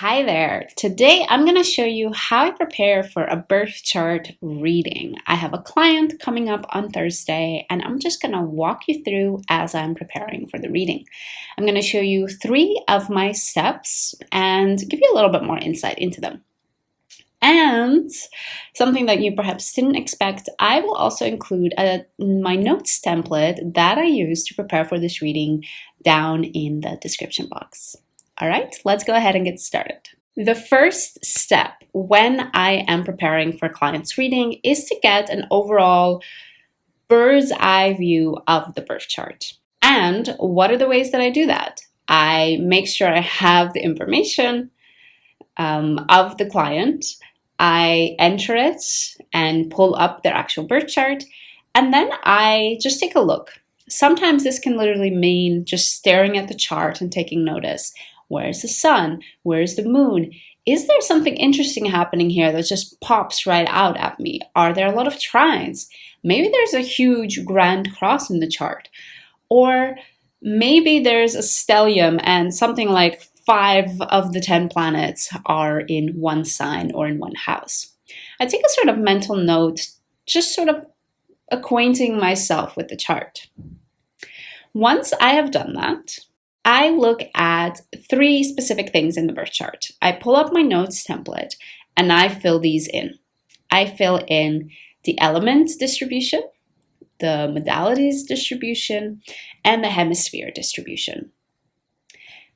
Hi there. Today I'm going to show you how I prepare for a birth chart reading. I have a client coming up on Thursday and I'm just going to walk you through as I'm preparing for the reading. I'm going to show you 3 of my steps and give you a little bit more insight into them. And something that you perhaps didn't expect, I will also include my notes template that I use to prepare for this reading down in the description box. All right, let's go ahead and get started. The first step when I am preparing for client's reading is to get an overall bird's eye view of the birth chart. And what are the ways that I do that? I make sure I have the information of the client. I enter it and pull up their actual birth chart, and then I just take a look. Sometimes this can literally mean just staring at the chart and taking notice. Where's the sun? Where's the moon? Is there something interesting happening here that just pops right out at me? Are there a lot of trines? Maybe there's a huge grand cross in the chart. Or maybe there's a stellium and something like 5 of the 10 planets are in one sign or in one house. I take a sort of mental note, just sort of acquainting myself with the chart. Once I have done that, I look at 3 specific things in the birth chart. I pull up my notes template and I fill these in. I fill in the element distribution, the modalities distribution, and the hemisphere distribution.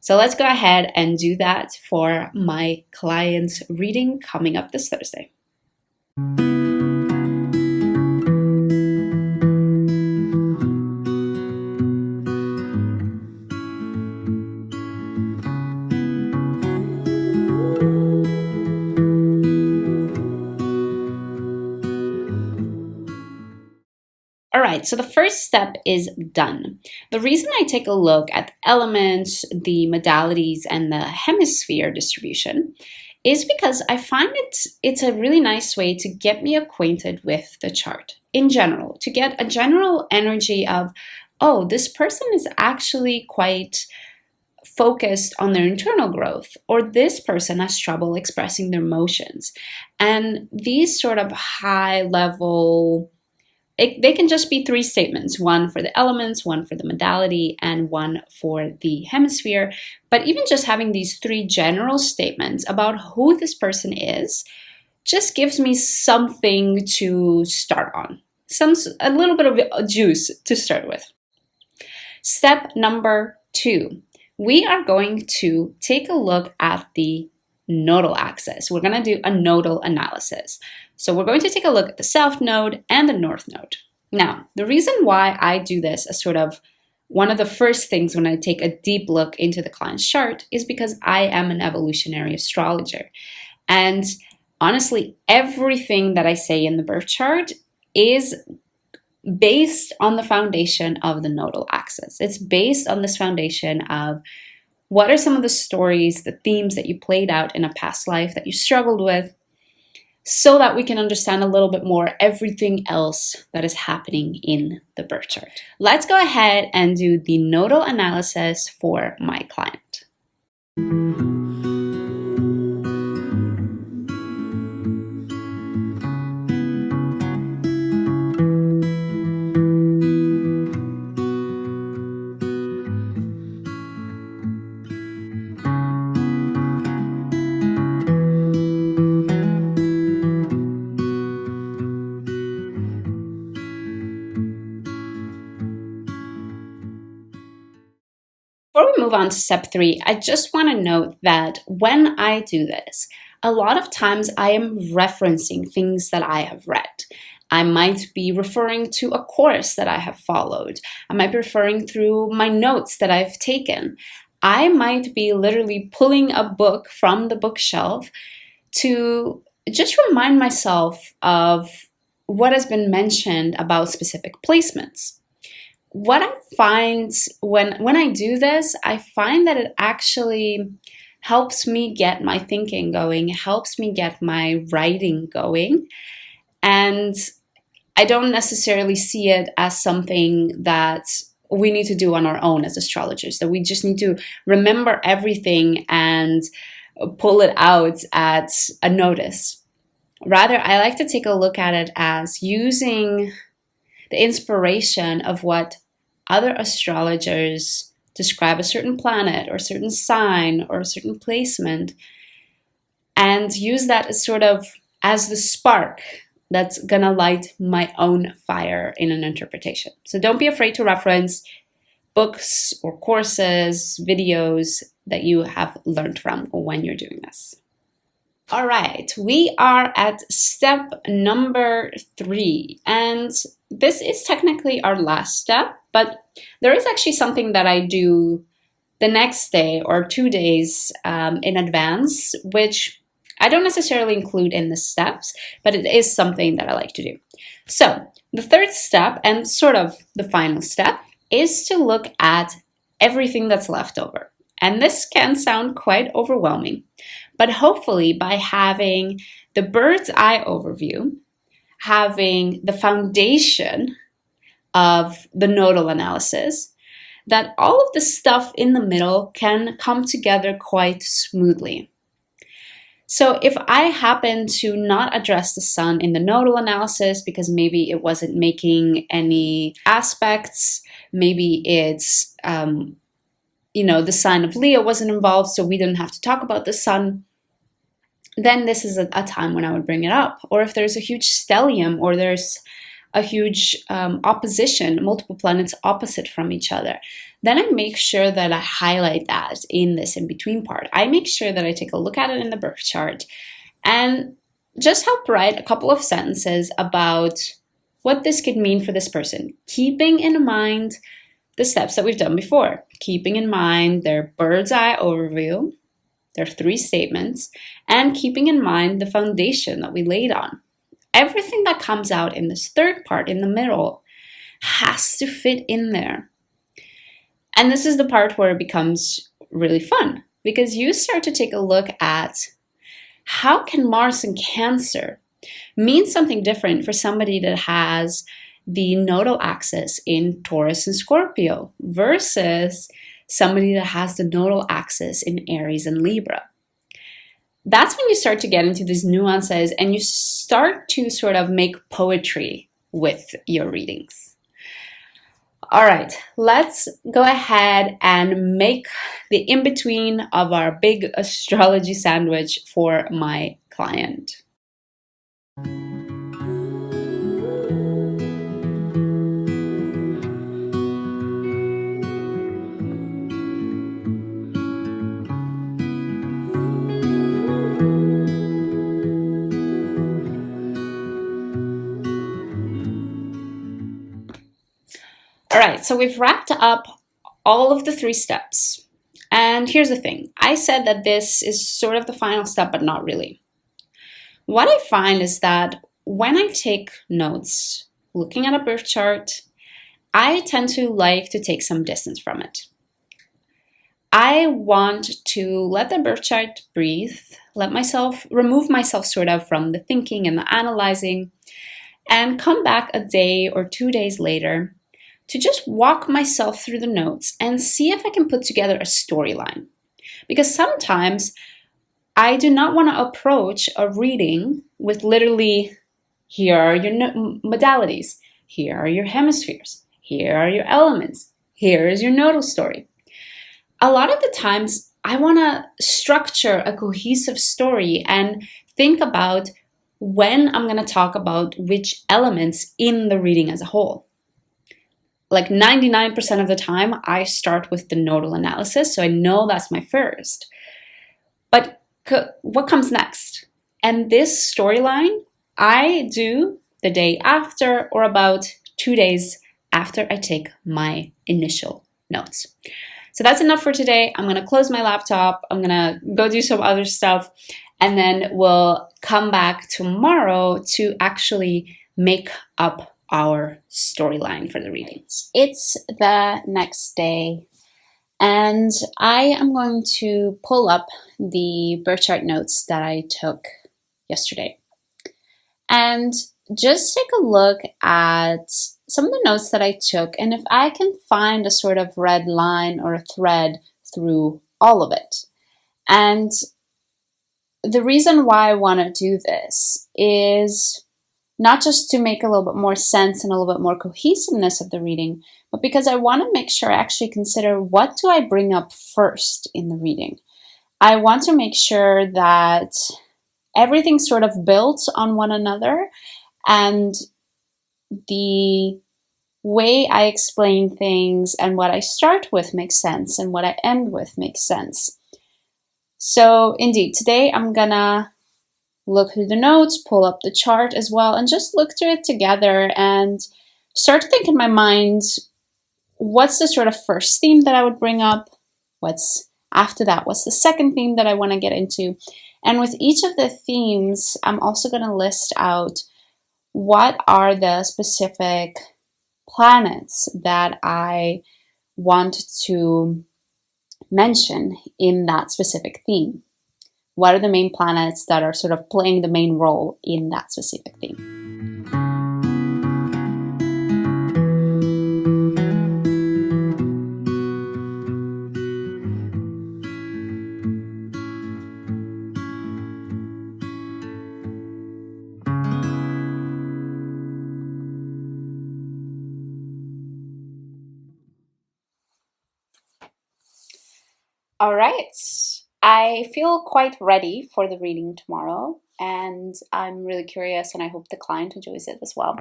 So let's go ahead and do that for my client's reading coming up this Thursday. All right, so the first step is done. The reason I take a look at the elements, the modalities, and the hemisphere distribution is because I find it's a really nice way to get me acquainted with the chart in general, to get a general energy of, oh, this person is actually quite focused on their internal growth, or this person has trouble expressing their emotions. And these sort of high level they can just be 3 statements, one for the elements, one for the modality, and one for the hemisphere. But even just having these 3 general statements about who this person is just gives me something to start on, a little bit of juice to start with. Step number 2, we are going to take a look at the nodal axis. We're going to do a nodal analysis. So we're going to take a look at the south node and the north node. Now, the reason why I do this as sort of one of the first things when I take a deep look into the client's chart is because I am an evolutionary astrologer. And honestly, everything that I say in the birth chart is based on the foundation of the nodal axis. It's based on this foundation of what are some of the stories, the themes that you played out in a past life that you struggled with, so that we can understand a little bit more everything else that is happening in the birth chart. Let's go ahead and do the nodal analysis for my client. Before we move on to step 3, I just want to note that when I do this, a lot of times I am referencing things that I have read. I might be referring to a course that I have followed. I might be referring through my notes that I've taken. I might be literally pulling a book from the bookshelf to just remind myself of what has been mentioned about specific placements. What I find when I do this, I find that it actually helps me get my thinking going, helps me get my writing going. And I don't necessarily see it as something that we need to do on our own as astrologers, that we just need to remember everything and pull it out at a notice. Rather, I like to take a look at it as using the inspiration of what other astrologers describe a certain planet or a certain sign or a certain placement, and use that as sort of as the spark that's gonna light my own fire in an interpretation. So don't be afraid to reference books or courses, videos that you have learned from when you're doing this. All right, we are at step number 3, and this is technically our last step, but there is actually something that I do the next day or 2 days in advance, which I don't necessarily include in the steps, but it is something that I like to do. So the third step, and sort of the final step, is to look at everything that's left over. And this can sound quite overwhelming, but hopefully by having the bird's eye overview, having the foundation of the nodal analysis, that all of the stuff in the middle can come together quite smoothly. So if I happen to not address the sun in the nodal analysis because maybe it wasn't making any aspects, maybe it's, the sign of Leo wasn't involved, so we didn't have to talk about the sun, then this is a time when I would bring it up. Or if there's a huge stellium or there's a huge opposition, multiple planets opposite from each other, then I make sure that I highlight that in this in-between part. I make sure that I take a look at it in the birth chart and just help write a couple of sentences about what this could mean for this person, keeping in mind the steps that we've done before, keeping in mind their bird's eye overview, their 3 statements, and keeping in mind the foundation that we laid on. Everything that comes out in this third part in the middle has to fit in there. And this is the part where it becomes really fun, because you start to take a look at how can Mars in Cancer mean something different for somebody that has the nodal axis in Taurus and Scorpio versus somebody that has the nodal axis in Aries and Libra. That's when you start to get into these nuances and you start to sort of make poetry with your readings. All right, let's go ahead and make the in-between of our big astrology sandwich for my client. All right, so we've wrapped up all of the 3 steps. And here's the thing. I said that this is sort of the final step, but not really. What I find is that when I take notes, looking at a birth chart, I tend to like to take some distance from it. I want to let the birth chart breathe, remove myself sort of from the thinking and the analyzing, and come back a day or 2 days later to just walk myself through the notes and see if I can put together a storyline. Because sometimes I do not want to approach a reading with literally, here are your modalities, here are your hemispheres, here are your elements, here is your nodal story. A lot of the times I want to structure a cohesive story and think about when I'm going to talk about which elements in the reading as a whole. Like 99% of the time, I start with the nodal analysis, so I know that's my first. But what comes next? And this storyline, I do the day after or about 2 days after I take my initial notes. So that's enough for today. I'm going to close my laptop. I'm going to go do some other stuff, and then we'll come back tomorrow to actually make up our storyline for the readings. It's the next day, and I am going to pull up the birth chart notes that I took yesterday and just take a look at some of the notes that I took, and if I can find a sort of red line or a thread through all of it. And the reason why I want to do this is not just to make a little bit more sense and a little bit more cohesiveness of the reading, but because I want to make sure I actually consider what do I bring up first in the reading. I want to make sure that everything sort of builds on one another and the way I explain things and what I start with makes sense and what I end with makes sense. So indeed, today I'm gonna look through the notes, pull up the chart as well, and just look through it together and start to think in my mind, what's the sort of first theme that I would bring up? What's after that? What's the second theme that I want to get into? And with each of the themes, I'm also going to list out what are the specific planets that I want to mention in that specific theme. What are the main planets that are sort of playing the main role in that specific theme? All right, I feel quite ready for the reading tomorrow, and I'm really curious, and I hope the client enjoys it as well.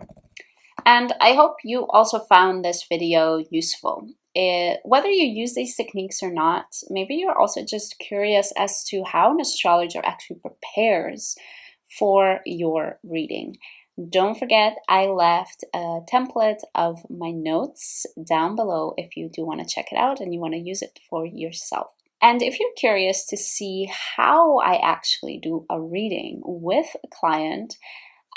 And I hope you also found this video useful. Whether you use these techniques or not, maybe you're also just curious as to how an astrologer actually prepares for your reading. Don't forget, I left a template of my notes down below if you do want to check it out and you want to use it for yourself. And if you're curious to see how I actually do a reading with a client,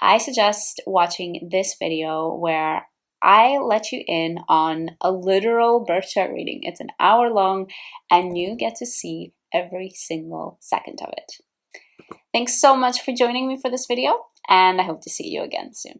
I suggest watching this video where I let you in on a literal birth chart reading. It's an hour long and you get to see every single second of it. Thanks so much for joining me for this video, and I hope to see you again soon.